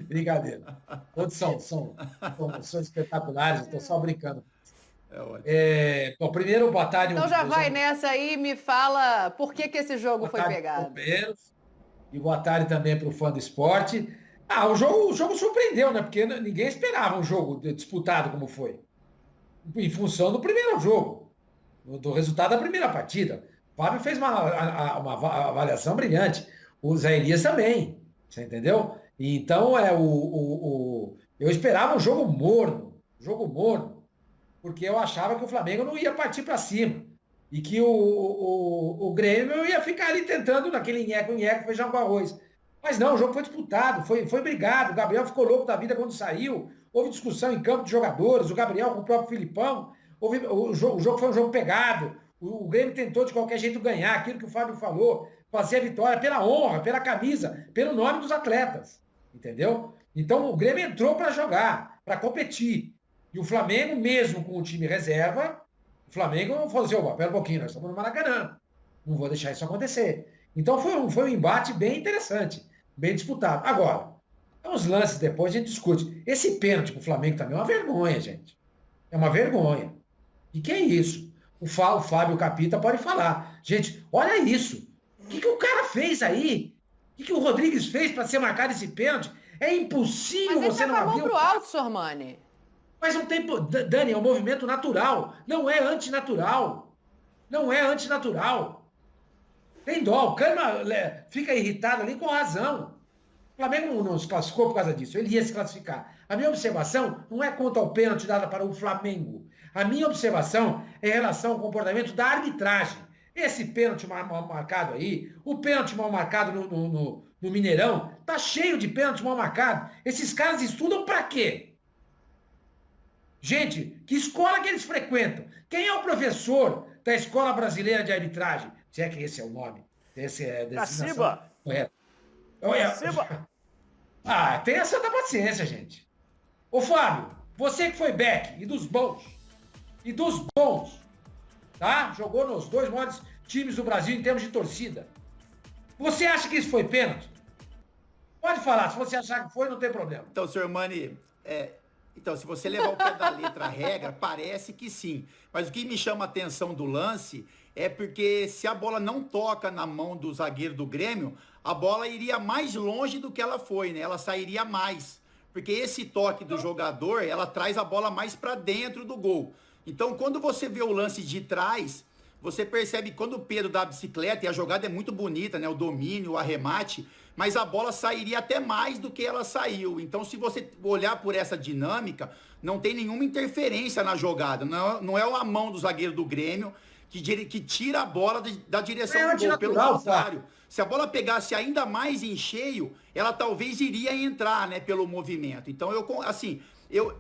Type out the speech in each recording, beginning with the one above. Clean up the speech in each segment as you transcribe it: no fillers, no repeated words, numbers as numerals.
Brincadeira. Todos são espetaculares, estou só brincando. É ótimo. Bom, primeiro, boa tarde. Então já vai nessa aí e me fala por que esse jogo foi pegado. E boa tarde também para o fã do esporte. O jogo surpreendeu, né? Porque ninguém esperava um jogo disputado como foi. Em função do primeiro jogo, do resultado da primeira partida. O Fábio fez uma avaliação brilhante. O Zé Elias também. Você entendeu? Então, eu esperava um jogo morno. Porque eu achava que o Flamengo não ia partir para cima. E que o Grêmio ia ficar ali tentando naquele nheco-nheco, feijão com arroz. Mas não, o jogo foi disputado, foi brigado. O Gabriel ficou louco da vida quando saiu. Houve discussão em campo de jogadores, o Gabriel com o próprio Filipão. O jogo foi um jogo pegado. O Grêmio tentou de qualquer jeito ganhar, aquilo que o Fábio falou, fazer a vitória pela honra, pela camisa, pelo nome dos atletas. Entendeu? Então o Grêmio entrou para jogar, para competir. E o Flamengo, mesmo com o time reserva, o Flamengo falou assim, pera um pouquinho, nós estamos no Maracanã. Não vou deixar isso acontecer. Então foi um embate bem interessante, bem disputado. Agora, uns lances depois a gente discute. Esse pênalti pro Flamengo também é uma vergonha, gente. É uma vergonha. E que é isso? O Fábio Capita pode falar. Gente, olha isso. O que o cara fez aí? O que o Rodrigues fez para ser marcado esse pênalti? É impossível você não abrir. Mas ele tá com a mão pro alto, Sormani. Mas não tem... Dani, é um movimento natural. Não é antinatural. Tem dó. O Cano fica irritado ali com razão. O Flamengo não se classificou por causa disso. Ele ia se classificar. A minha observação não é quanto ao pênalti dado para o Flamengo. A minha observação é em relação ao comportamento da arbitragem. Esse pênalti mal marcado aí, o pênalti mal marcado no Mineirão, tá cheio de pênalti mal marcado. Esses caras estudam para quê? Gente, que escola que eles frequentam? Quem é o professor da Escola Brasileira de Arbitragem? Se é que esse é o nome. Esse é a designação correta. Tenha santa paciência, gente. Ô, Fábio, você que foi back e dos bons, tá? Jogou nos dois maiores times do Brasil em termos de torcida. Você acha que isso foi pênalti? Pode falar, se você achar que foi, não tem problema. Então, senhor Mani, Então, se você levar o pé da letra a regra, parece que sim. Mas o que me chama a atenção do lance é porque se a bola não toca na mão do zagueiro do Grêmio, a bola iria mais longe do que ela foi, né? Ela sairia mais. Porque esse toque do jogador, ela traz a bola mais para dentro do gol. Então, quando você vê o lance de trás, você percebe que quando o Pedro dá a bicicleta, e a jogada é muito bonita, né? O domínio, o arremate, mas a bola sairia até mais do que ela saiu. Então, se você olhar por essa dinâmica, não tem nenhuma interferência na jogada. Não é a mão do zagueiro do Grêmio que tira a bola da direção do gol. Pelo contrário, se a bola pegasse ainda mais em cheio, ela talvez iria entrar, né? Pelo movimento. Então,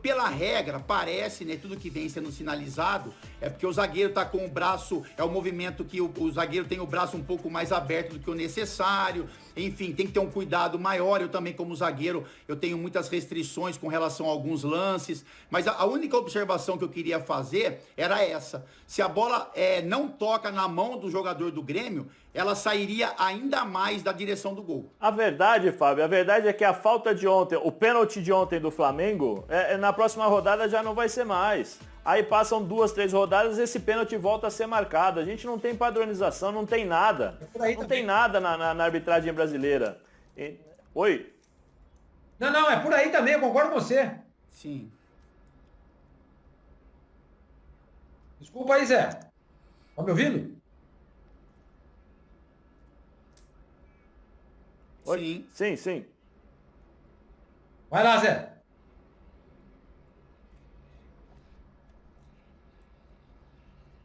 pela regra, parece, né, tudo que vem sendo sinalizado, é porque o zagueiro tá com o braço, é o movimento que o zagueiro tem o braço um pouco mais aberto do que o necessário, enfim, tem que ter um cuidado maior. Eu também, como zagueiro, eu tenho muitas restrições com relação a alguns lances, mas a única observação que eu queria fazer era essa: se a bola não toca na mão do jogador do Grêmio, ela sairia ainda mais da direção do gol. A verdade, Fábio, é que a falta de ontem, o pênalti de ontem do Flamengo, na próxima rodada já não vai ser mais. Aí passam 2, 3 rodadas e esse pênalti volta a ser marcado. A gente não tem padronização, não tem nada. Não tem nada na arbitragem brasileira. Oi? Não, é por aí também, eu concordo com você. Sim. Desculpa aí, Zé. Tá me ouvindo? Oi? Sim. Vai lá, Zé.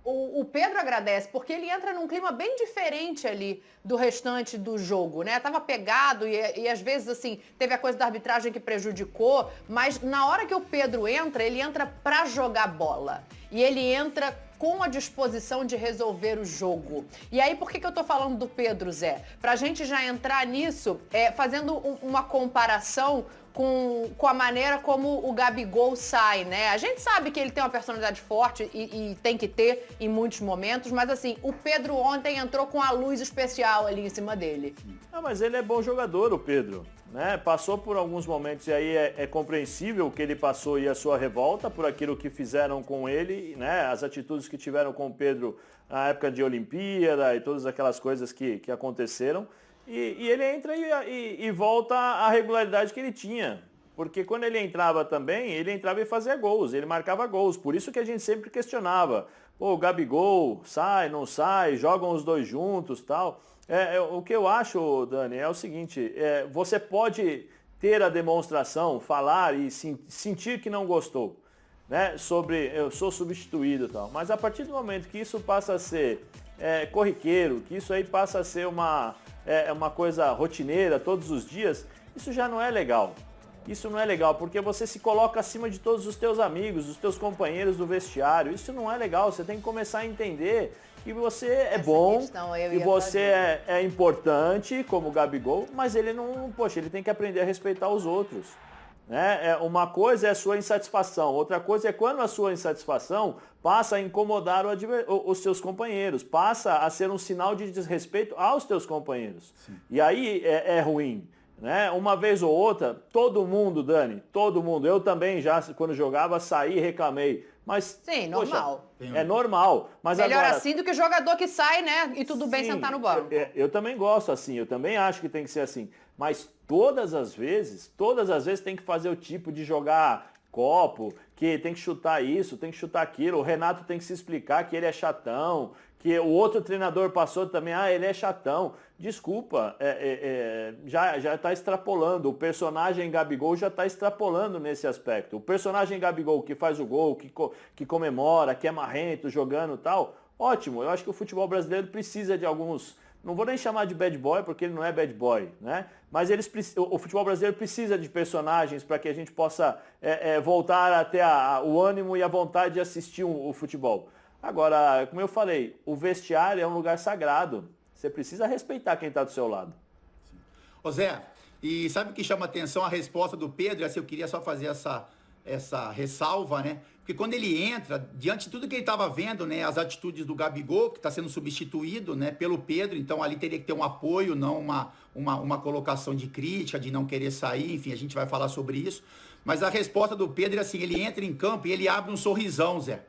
O Pedro agradece, porque ele entra num clima bem diferente ali do restante do jogo, né? Tava pegado e às vezes, assim, teve a coisa da arbitragem que prejudicou, mas na hora que o Pedro entra, ele entra pra jogar bola. E ele entra com a disposição de resolver o jogo. E aí, por que eu tô falando do Pedro, Zé? Pra gente já entrar nisso, fazendo uma comparação com a maneira como o Gabigol sai, né? A gente sabe que ele tem uma personalidade forte e tem que ter em muitos momentos, mas assim, o Pedro ontem entrou com a luz especial ali em cima dele. Mas ele é bom jogador, o Pedro. né? Passou por alguns momentos e aí é compreensível o que ele passou e a sua revolta por aquilo que fizeram com ele, né? As atitudes que tiveram com o Pedro na época de Olimpíada e todas aquelas coisas que aconteceram. E ele entra e volta à regularidade que ele tinha. Porque quando ele entrava também, ele entrava e fazia gols, ele marcava gols. Por isso que a gente sempre questionava. Pô, o Gabigol sai, não sai, jogam os dois juntos, tal. O que eu acho, Dani, é o seguinte, você pode ter a demonstração, falar e sentir que não gostou, né, sobre eu sou substituído e tal, mas a partir do momento que isso passa a ser corriqueiro, que isso aí passa a ser uma coisa rotineira todos os dias, isso já não é legal. Isso não é legal, porque você se coloca acima de todos os teus amigos, dos teus companheiros do vestiário. Isso não é legal, você tem que começar a entender que você é bom, que você é importante, como o Gabigol, mas ele não, ele tem que aprender a respeitar os outros. Né? Uma coisa é a sua insatisfação, outra coisa é quando a sua insatisfação passa a incomodar os seus companheiros, passa a ser um sinal de desrespeito aos teus companheiros. Sim. E aí é ruim. Né? Uma vez ou outra, todo mundo, Dani, todo mundo, eu também já, quando jogava, saí e reclamei. Mas, sim, normal. É normal. Mas melhor agora, assim do que jogador que sai, né? E tudo bem sentar no banco. Eu também gosto assim, eu também acho que tem que ser assim. Mas todas as vezes tem que fazer o tipo de jogar copo, que tem que chutar isso, tem que chutar aquilo. O Renato tem que se explicar que ele é chatão, que o outro treinador passou também, ele é chatão. Desculpa, já está extrapolando. O personagem Gabigol já está extrapolando nesse aspecto. O personagem Gabigol que faz o gol, que comemora, que é marrento, jogando e tal, ótimo. Eu acho que o futebol brasileiro precisa de alguns, não vou nem chamar de bad boy, porque ele não é bad boy, né? Mas o futebol brasileiro precisa de personagens para que a gente possa voltar a ter o ânimo e a vontade de assistir o futebol. Agora, como eu falei, o vestiário é um lugar sagrado. Você precisa respeitar quem está do seu lado. Ô Zé, e sabe o que chama atenção? A resposta do Pedro, eu queria só fazer essa ressalva, né? Porque quando ele entra, diante de tudo que ele estava vendo, né? As atitudes do Gabigol, que está sendo substituído, né, pelo Pedro, então ali teria que ter um apoio, não uma colocação de crítica, de não querer sair, enfim, a gente vai falar sobre isso. Mas a resposta do Pedro é assim, ele entra em campo e ele abre um sorrisão, Zé.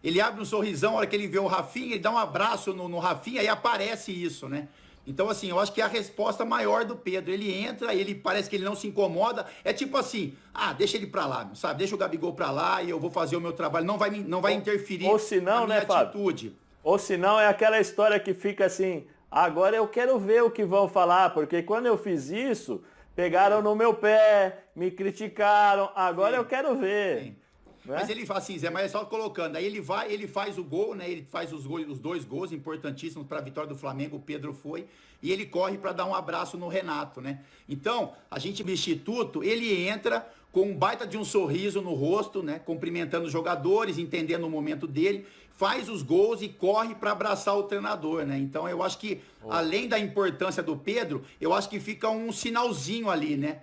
Ele abre um sorrisão, a hora que ele vê o Rafinha, ele dá um abraço no Rafinha, aí aparece isso, né? Então, assim, eu acho que é a resposta maior do Pedro. Ele entra, ele parece que ele não se incomoda. É tipo assim, deixa ele pra lá, sabe? Deixa o Gabigol pra lá e eu vou fazer o meu trabalho. Não vai interferir ou senão, na minha atitude. Fábio? Ou senão é aquela história que fica assim, agora eu quero ver o que vão falar, porque quando eu fiz isso, pegaram no meu pé, me criticaram, agora eu quero ver. Sim. Mas ele fala assim, Zé, mas é só colocando. Aí ele faz o gol, né? Ele faz os dois gols importantíssimos para a vitória do Flamengo, o Pedro foi, e ele corre para dar um abraço no Renato, né? Então, a gente do Instituto, ele entra com um baita de um sorriso no rosto, né? Cumprimentando os jogadores, entendendo o momento dele, faz os gols e corre para abraçar o treinador, né? Então, eu acho que, além da importância do Pedro, eu acho que fica um sinalzinho ali, né?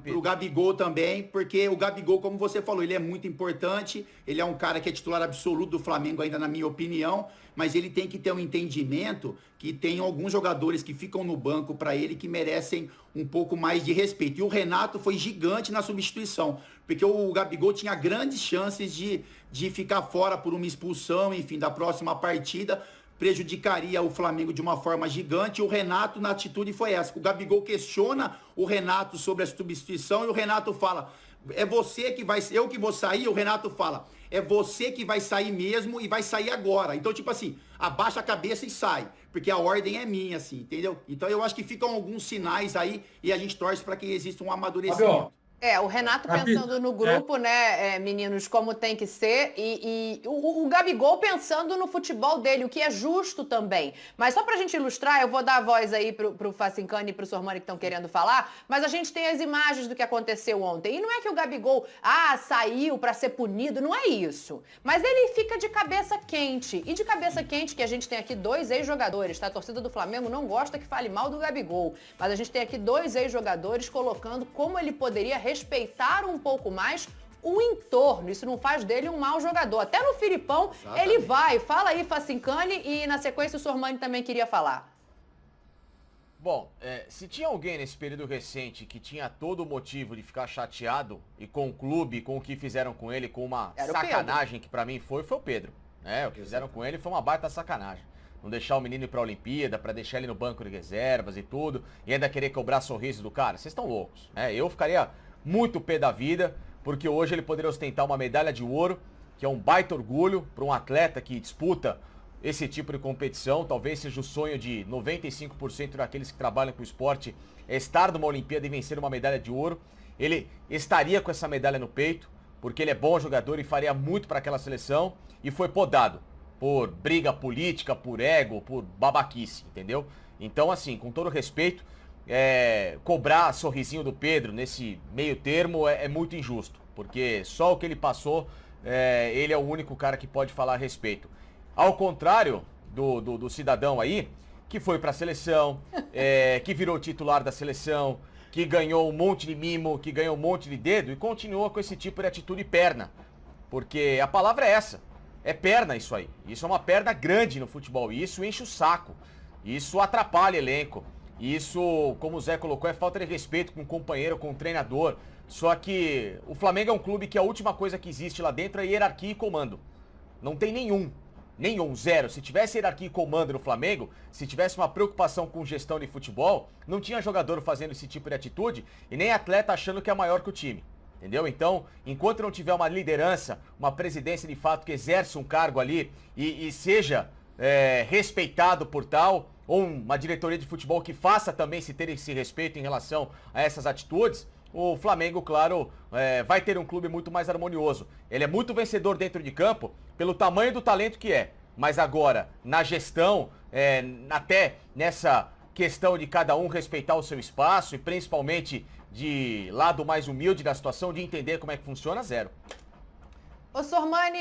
Pro Gabigol também, porque o Gabigol, como você falou, ele é muito importante, ele é um cara que é titular absoluto do Flamengo ainda, na minha opinião, mas ele tem que ter um entendimento que tem alguns jogadores que ficam no banco para ele que merecem um pouco mais de respeito. E o Renato foi gigante na substituição, porque o Gabigol tinha grandes chances de ficar fora por uma expulsão, enfim, da próxima partida, prejudicaria o Flamengo de uma forma gigante. O Renato, na atitude, foi essa. O Gabigol questiona o Renato sobre a substituição e o Renato fala, é você que vai... Eu que vou sair? O Renato fala, é você que vai sair mesmo e vai sair agora. Então, tipo assim, abaixa a cabeça e sai, porque a ordem é minha, assim, entendeu? Então, eu acho que ficam alguns sinais aí e a gente torce para que exista um amadurecimento. O Renato pensando no grupo, né, meninos, como tem que ser, e o Gabigol pensando no futebol dele, o que é justo também. Mas só pra gente ilustrar, eu vou dar a voz aí pro Facincani e pro Sormani que estão querendo falar, mas a gente tem as imagens do que aconteceu ontem. E não é que o Gabigol, saiu pra ser punido, não é isso. Mas ele fica de cabeça quente. E de cabeça quente, que a gente tem aqui 2 ex-jogadores, tá? A torcida do Flamengo não gosta que fale mal do Gabigol, mas a gente tem aqui 2 ex-jogadores colocando como ele poderia respeitar um pouco mais o entorno. Isso não faz dele um mau jogador. Até no Filipão, exatamente, ele vai. Fala aí, Facincani, e na sequência o Sormani também queria falar. Bom, se tinha alguém nesse período recente que tinha todo o motivo de ficar chateado e com o clube, com o que fizeram com ele, com uma sacanagem que pra mim foi o Pedro. O que fizeram com ele foi uma baita sacanagem. Não deixar o menino ir pra Olimpíada, pra deixar ele no banco de reservas e tudo, e ainda querer cobrar sorriso do cara. Vocês estão loucos, né? Eu ficaria muito pé da vida, porque hoje ele poderia ostentar uma medalha de ouro, que é um baita orgulho para um atleta que disputa esse tipo de competição. Talvez seja o sonho de 95% daqueles que trabalham com o esporte, estar numa Olimpíada e vencer uma medalha de ouro. Ele estaria com essa medalha no peito, porque ele é bom jogador e faria muito para aquela seleção, e foi podado por briga política, por ego, por babaquice, entendeu? Então, assim, com todo respeito, cobrar sorrisinho do Pedro nesse meio termo é muito injusto, porque só o que ele passou, ele é o único cara que pode falar a respeito. Ao contrário do cidadão aí, que foi pra seleção, que virou titular da seleção, que ganhou um monte de mimo, que ganhou um monte de dedo e continuou com esse tipo de atitude perna. Porque a palavra é essa, é perna isso aí. Isso é uma perna grande no futebol e isso enche o saco, isso atrapalha elenco. Isso, como o Zé colocou, é falta de respeito com o companheiro, com o treinador. Só que o Flamengo é um clube que a última coisa que existe lá dentro é hierarquia e comando. Não tem nenhum, zero. Se tivesse hierarquia e comando no Flamengo, se tivesse uma preocupação com gestão de futebol, não tinha jogador fazendo esse tipo de atitude e nem atleta achando que é maior que o time. Entendeu? Então, enquanto não tiver uma liderança, uma presidência de fato que exerce um cargo ali e seja respeitado por tal, ou uma diretoria de futebol que faça também se ter esse respeito em relação a essas atitudes, o Flamengo, claro, vai ter um clube muito mais harmonioso. Ele é muito vencedor dentro de campo pelo tamanho do talento que é. Mas agora, na gestão, até nessa questão de cada um respeitar o seu espaço e principalmente de lado mais humilde da situação, de entender como é que funciona, zero. Ô Sormani,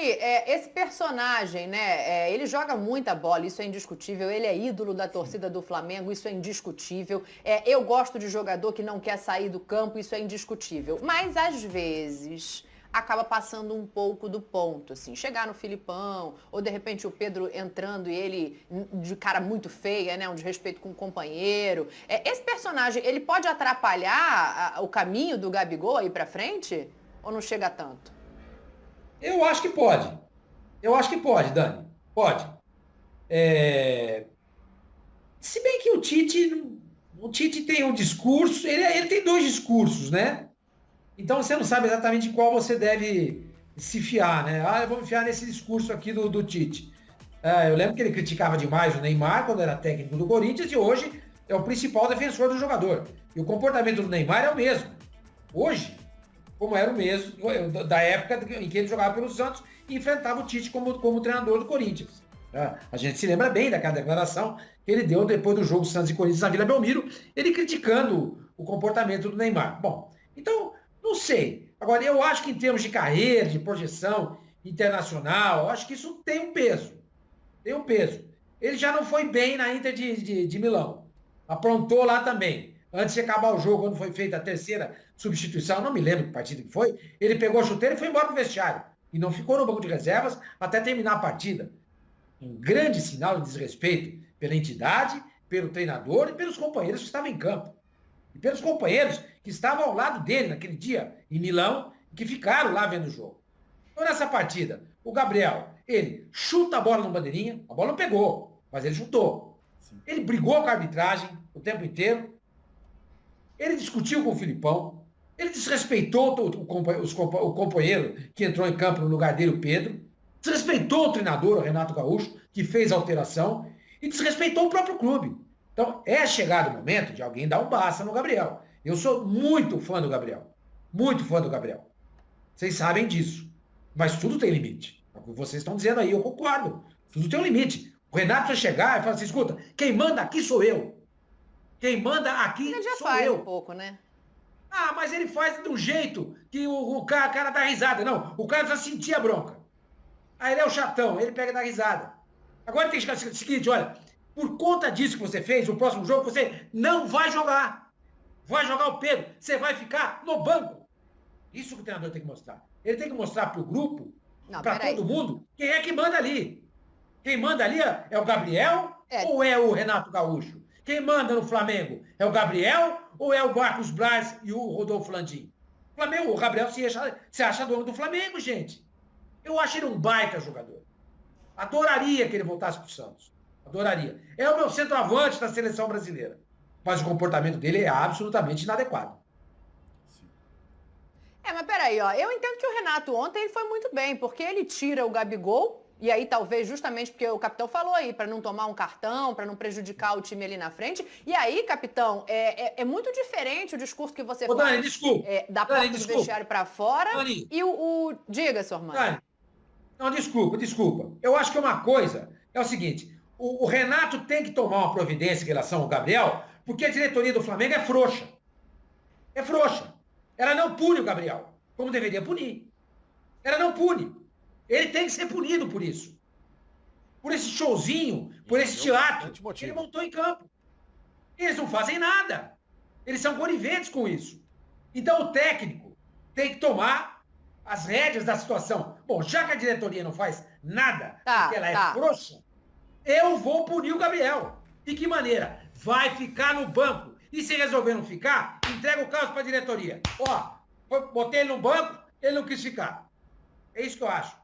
esse personagem, né, ele joga muita bola, isso é indiscutível, ele é ídolo da torcida do Flamengo, isso é indiscutível, eu gosto de jogador que não quer sair do campo, isso é indiscutível, mas às vezes acaba passando um pouco do ponto, assim, chegar no Filipão, ou de repente o Pedro entrando e ele de cara muito feia, né, um desrespeito com o companheiro, esse personagem, ele pode atrapalhar o caminho do Gabigol aí pra frente, ou não chega tanto? Eu acho que pode. Dani. Pode. Se bem que o Tite tem um discurso, ele tem dois discursos, né? Então você não sabe exatamente qual você deve se fiar, né? Eu vou me fiar nesse discurso aqui do Tite. Eu lembro que ele criticava demais o Neymar quando era técnico do Corinthians e hoje é o principal defensor do jogador. E o comportamento do Neymar é o mesmo. Hoje, como era o mesmo da época em que ele jogava pelo Santos e enfrentava o Tite como treinador do Corinthians. A gente se lembra bem daquela declaração que ele deu depois do jogo Santos e Corinthians na Vila Belmiro, ele criticando o comportamento do Neymar. Bom, então, não sei. Agora, eu acho que em termos de carreira, de projeção internacional, eu acho que isso tem um peso. Ele já não foi bem na Inter de Milão. Aprontou lá também. Antes de acabar o jogo, quando foi feita a terceira substituição, não me lembro que partida que foi, ele pegou a chuteira e foi embora pro vestiário. E não ficou no banco de reservas até terminar a partida. Um grande sinal de desrespeito pela entidade, pelo treinador e pelos companheiros que estavam em campo. E pelos companheiros que estavam ao lado dele naquele dia em Milão, que ficaram lá vendo o jogo. Então nessa partida, o Gabriel, ele chuta a bola no bandeirinha, a bola não pegou, mas ele chutou. Sim. Ele brigou com a arbitragem o tempo inteiro. Ele discutiu com o Filipão, ele desrespeitou o companheiro que entrou em campo no lugar dele, o Pedro, desrespeitou o treinador, o Renato Gaúcho, que fez a alteração, e desrespeitou o próprio clube. Então, é chegado o momento de alguém dar um basta no Gabriel. Eu sou muito fã do Gabriel. Muito fã do Gabriel. Vocês sabem disso. Mas tudo tem limite. É o que vocês estão dizendo aí, eu concordo. Tudo tem um limite. O Renato vai chegar e falar assim, escuta, quem manda aqui sou eu. Quem manda aqui ele já sou faz eu. Um pouco, né? Mas ele faz de um jeito que o cara dá risada. Não, o cara precisa sentir a bronca. Aí ele é o chatão, ele pega e dá risada. Agora tem que chegar o seguinte, olha, por conta disso que você fez, o próximo jogo você não vai jogar. Vai jogar o Pedro, você vai ficar no banco. Isso que o treinador tem que mostrar. Ele tem que mostrar pro grupo, para todo mundo, quem é que manda ali. Quem manda ali é o Gabriel ou é o Renato Gaúcho? Quem manda no Flamengo? É o Gabriel ou é o Marcos Braz e o Rodolfo Landim? O Gabriel se acha dono do Flamengo, gente. Eu acho ele um baita jogador. Adoraria que ele voltasse para o Santos. Adoraria. É o meu centroavante da seleção brasileira. Mas o comportamento dele é absolutamente inadequado. Mas peraí, ó. Eu entendo que o Renato ontem ele foi muito bem, porque ele tira o Gabigol, e aí talvez justamente porque o capitão falou aí, para não tomar um cartão, para não prejudicar o time ali na frente. E aí, capitão, é muito diferente o discurso que você faz. Dani, desculpa. Da porta do vestiário para fora. Dani, e Diga, senhor Mano. Dani, não, desculpa. Eu acho que uma coisa é o seguinte, o Renato tem que tomar uma providência em relação ao Gabriel, porque a diretoria do Flamengo é frouxa. É frouxa. Ela não pune o Gabriel, como deveria punir. Ela não pune. Ele tem que ser punido por isso. Por esse showzinho, por esse teatro que ele montou em campo. Eles não fazem nada. Eles são coniventes com isso. Então o técnico tem que tomar as rédeas da situação. Bom, já que a diretoria não faz nada, porque ela é frouxa, eu vou punir o Gabriel. De que maneira? Vai ficar no banco. E se resolver não ficar, entrega o caso para a diretoria. Botei ele no banco, ele não quis ficar. É isso que eu acho.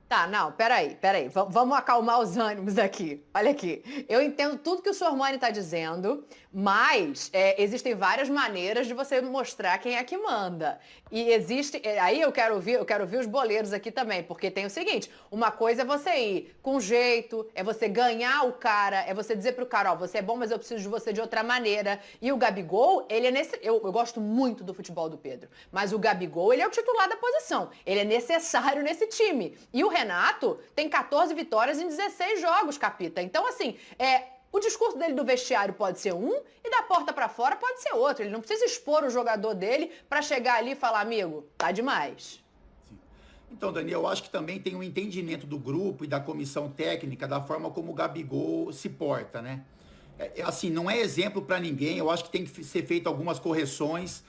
Tá, não, peraí. Vamos acalmar os ânimos aqui. Olha aqui. Eu entendo tudo que o senhor Mani está dizendo, mas existem várias maneiras de você mostrar quem é que manda. E existe... Aí eu quero ouvir os boleiros aqui também, porque tem o seguinte, uma coisa é você ir com jeito, é você ganhar o cara, é você dizer pro cara, ó, você é bom, mas eu preciso de você de outra maneira. E o Gabigol, ele é nesse... Eu gosto muito do futebol do Pedro, mas o Gabigol, ele é o titular da posição. Ele é necessário nesse time. E o Renato tem 14 vitórias em 16 jogos, capita. Então, assim, o discurso dele do vestiário pode ser um e da porta pra fora pode ser outro. Ele não precisa expor o jogador dele pra chegar ali e falar, amigo, tá demais. Sim. Então, Daniel, eu acho que também tem um entendimento do grupo e da comissão técnica da forma como o Gabigol se porta, né? Assim, não é exemplo pra ninguém. Eu acho que tem que ser feito algumas correções.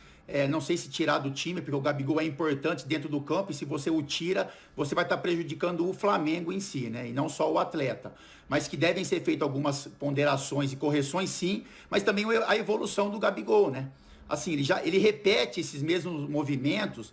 Não sei se tirar do time, porque o Gabigol é importante dentro do campo, e se você o tira, você vai estar prejudicando o Flamengo em si, né? E não só o atleta. Mas que devem ser feitas algumas ponderações e correções, sim, mas também a evolução do Gabigol, né? Assim, ele repete esses mesmos movimentos,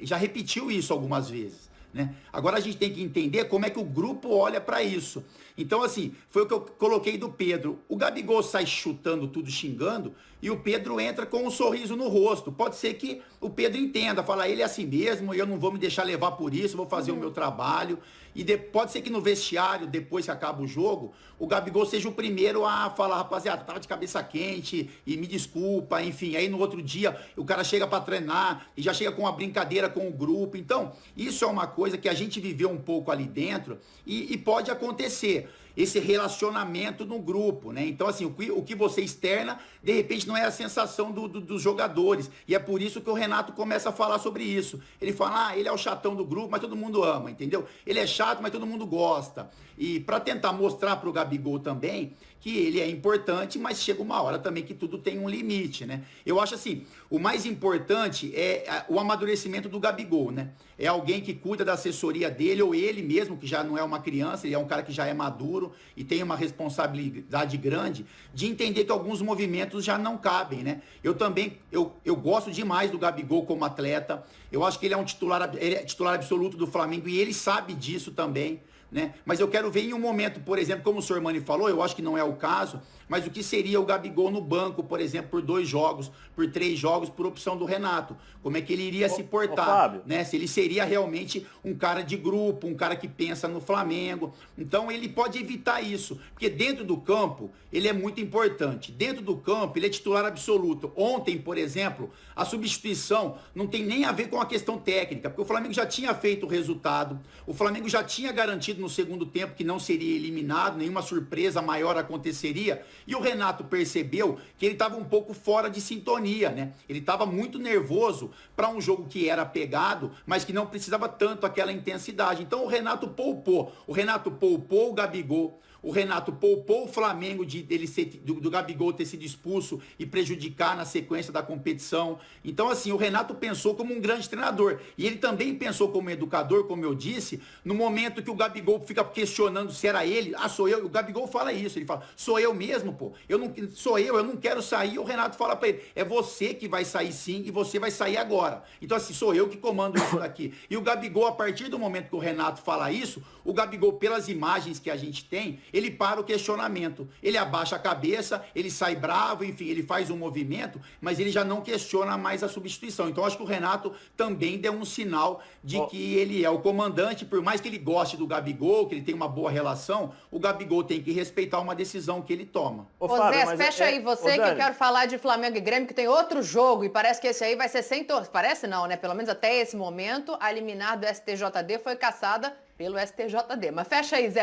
já repetiu isso algumas vezes, né? Agora a gente tem que entender como é que o grupo olha para isso. Então, assim, foi o que eu coloquei do Pedro. O Gabigol sai chutando tudo, xingando, e o Pedro entra com um sorriso no rosto. Pode ser que o Pedro entenda, fala, ele é assim mesmo, eu não vou me deixar levar por isso, vou fazer o meu trabalho. E pode ser que no vestiário, depois que acaba o jogo, o Gabigol seja o primeiro a falar, rapaziada, tava de cabeça quente e me desculpa, enfim. Aí no outro dia o cara chega para treinar e já chega com uma brincadeira com o grupo. Então, isso é uma coisa que a gente viveu um pouco ali dentro e pode acontecer. Esse relacionamento no grupo, né? Então, assim, o que você externa, de repente, não é a sensação dos jogadores. E é por isso que o Renato começa a falar sobre isso. Ele fala, ele é o chatão do grupo, mas todo mundo ama, entendeu? Ele é chato, mas todo mundo gosta. E para tentar mostrar para o Gabigol também que ele é importante, mas chega uma hora também que tudo tem um limite, né? Eu acho assim, o mais importante é o amadurecimento do Gabigol, né? É alguém que cuida da assessoria dele, ou ele mesmo, que já não é uma criança, ele é um cara que já é maduro e tem uma responsabilidade grande de entender que alguns movimentos já não cabem, né? Eu também, eu gosto demais do Gabigol como atleta, eu acho que ele é ele é titular absoluto do Flamengo e ele sabe disso também, né? Mas eu quero ver em um momento, por exemplo, como o senhor Mani falou, eu acho que não é o caso, mas o que seria o Gabigol no banco, por exemplo, por 2 jogos, por 3 jogos, por opção do Renato. Como é que ele iria se portar, né? Se ele seria realmente um cara de grupo, um cara que pensa no Flamengo. Então ele pode evitar isso, porque dentro do campo ele é muito importante. Dentro do campo ele é titular absoluto. Ontem, por exemplo, a substituição não tem nem a ver com a questão técnica, porque o Flamengo já tinha feito o resultado, o Flamengo já tinha garantido no segundo tempo que não seria eliminado, nenhuma surpresa maior aconteceria, e o Renato percebeu que ele estava um pouco fora de sintonia, né? Ele estava muito nervoso para um jogo que era pegado, mas que não precisava tanto aquela intensidade. Então o Renato poupou o Gabigol, o Renato poupou o Flamengo do Gabigol ter sido expulso e prejudicar na sequência da competição. Então, assim, o Renato pensou como um grande treinador. E ele também pensou como educador, como eu disse, no momento que o Gabigol fica questionando se era ele. Ah, sou eu. O Gabigol fala isso. Ele fala, sou eu mesmo, pô. Eu não quero sair. O Renato fala pra ele, é você que vai sair sim e você vai sair agora. Então, assim, sou eu que comando isso daqui. E o Gabigol, a partir do momento que o Renato fala isso, o Gabigol, pelas imagens que a gente tem, ele para o questionamento. Ele abaixa a cabeça, ele sai bravo, enfim, ele faz um movimento, mas ele já não questiona mais a substituição. Então, acho que o Renato também deu um sinal de que ele é o comandante, por mais que ele goste do Gabigol, que ele tenha uma boa relação, o Gabigol tem que respeitar uma decisão que ele toma. Ô Zé, fecha aí você, que eu quero falar de Flamengo e Grêmio, que tem outro jogo, e parece que esse aí vai ser sem torcida. Parece não, né? Pelo menos até esse momento, a liminar do STJD foi cassada pelo STJD. Mas fecha aí, Zé.